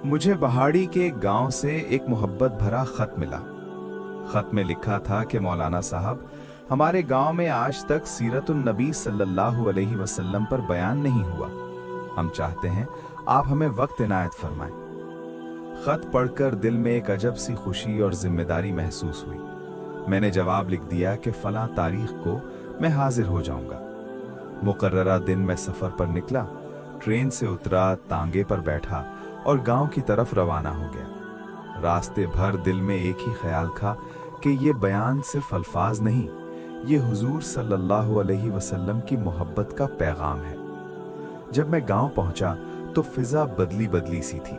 मुझे पहाड़ी के एक गांव से एक मोहब्बत भरा खत मिला। खत में लिखा था कि मौलाना साहब, हमारे गांव में आज तक सीरतुन नबी सल्लल्लाहु अलैहि वसल्लम पर बयान नहीं हुआ। हम चाहते हैं आप हमें वक्त इनायत फरमाएं। खत पढ़कर दिल में एक अजब सी खुशी और जिम्मेदारी महसूस हुई। मैंने जवाब लिख दिया कि फलां तारीख को मैं हाजिर हो जाऊंगा। मुकर्ररा दिन मैं सफर पर निकला, ट्रेन से उतरा, तांगे पर बैठा और गांव की तरफ रवाना हो गया। रास्ते भर दिल में एक ही ख्याल था कि ये बयान सिर्फ अल्फाज नहीं, ये हुजूर सल्लल्लाहु अलैहि वसल्लम की मोहब्बत का पैगाम है। जब मैं गांव पहुंचा तो फिजा बदली बदली सी थी।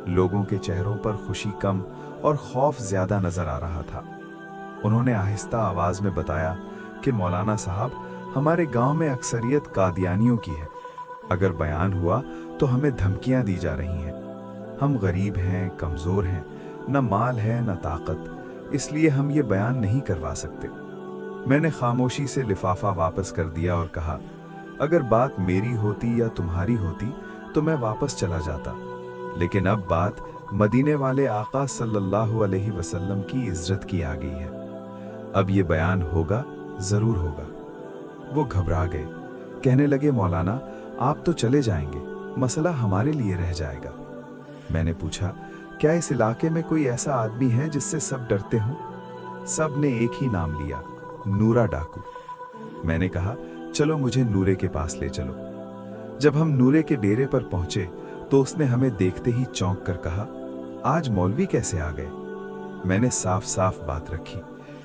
लोगों के चेहरों पर खुशी कम और खौफ ज्यादा नजर आ रहा था। उन्होंने आहिस्ता आवाज में बताया कि मौलाना साहब, हमारे गांव में अक्सरियत कादियानियों की है। अगर बयान हुआ तो हमें धमकियां दी जा रही हैं। हम गरीब हैं, कमजोर हैं, न माल है न ताकत, इसलिए हम ये बयान नहीं करवा सकते। मैंने खामोशी से लिफाफा वापस कर दिया और कहा, अगर बात मेरी होती या तुम्हारी होती तो मैं वापस चला जाता, लेकिन अब बात मदीने वाले आका सल्लल्लाहु अलैहि वसल्लम की इज्जत की आ गई है। अब ये बयान होगा, जरूर होगा। वो घबरा गए, कहने लगे, मौलाना आप तो चले जाएंगे, मसला हमारे लिए रह जाएगा। मैंने पूछा, क्या इस इलाके में कोई ऐसा आदमी है जिससे सब डरते हों? सब ने एक ही नाम लिया, नूरा डाकू। मैंने कहा, चलो मुझे नूरे के पास ले चलो। जब हम नूरे के डेरे पर पहुंचे तो उसने हमें देखते ही चौंक कर कहा, आज मौलवी कैसे आ गए? मैंने साफ साफ बात रखी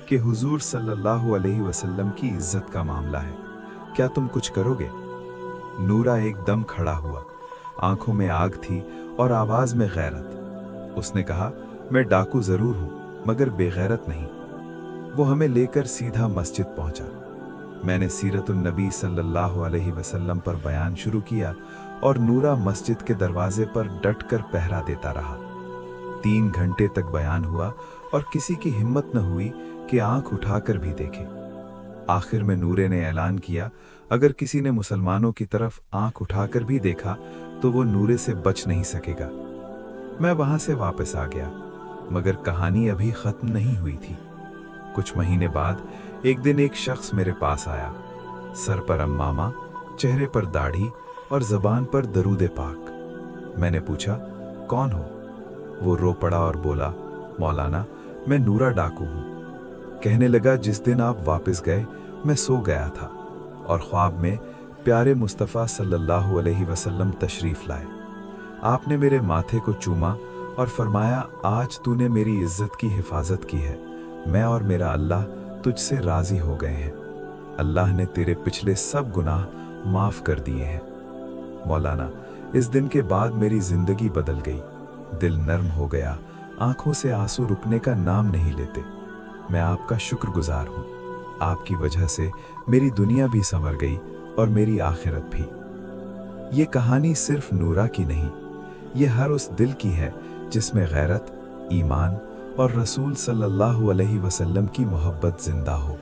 कि हुजूर सल्लल्लाहु अलैहि वसल्लम की इज्जत का मामला है, क्या तुम कुछ करोगे? नूरा एकदम खड़ा हुआ, आंखों में आग थी और आवाज में गैरत। उसने कहा, मैं डाकू जरूर हूं, मगर बेगैरत नहीं। वो हमें लेकर सीधा मस्जिद पहुंचा। मैंने सीरतुन नबी सल्लल्लाहु अलैहि वसल्लम पर बयान शुरू किया और नूरा मस्जिद के दरवाजे पर डट कर पहरा देता रहा। 3 घंटे तक बयान हुआ और किसी की हिम्मत न हुई कि आंख उठाकर भी देखे। आखिर में नूरे ने ऐलान किया, अगर किसी ने मुसलमानों की तरफ आंख उठाकर भी देखा तो वो नूरे से बच नहीं सकेगा। मैं वहां से वापस आ गया, मगर कहानी अभी खत्म नहीं हुई थी। कुछ महीने बाद एक दिन एक शख्स मेरे पास आया, सर पर अम्मामा, चेहरे पर दाढ़ी और जबान पर दरूद पाक। मैंने पूछा, कौन हो? वो रो पड़ा और बोला, मौलाना मैं नूरा डाकू हूं। कहने लगा, जिस दिन आप वापस गए मैं सो गया था और ख्वाब में प्यारे मुस्तफ़ा सल्लल्लाहु अलैहि वसल्लम तशरीफ लाए। आपने मेरे माथे को चूमा और फरमाया, आज तूने मेरी इज्जत की हिफाजत की है, मैं और मेरा अल्लाह तुझसे राजी हो गए हैं। अल्लाह ने तेरे पिछले सब गुनाह माफ कर दिए हैं। मौलाना, इस दिन के बाद मेरी जिंदगी बदल गई। दिल नर्म हो गया, आंखों से आंसू रुकने का नाम नहीं लेते। मैं आपका शुक्रगुजार हूँ। आपकी वजह से मेरी दुनिया भी संवर गई और मेरी आखिरत भी। ये कहानी सिर्फ नूरा की नहीं, ये हर उस दिल की है जिसमें गैरत, ईमान और रसूल सल्लल्लाहु अलैहि वसल्लम की मोहब्बत जिंदा हो।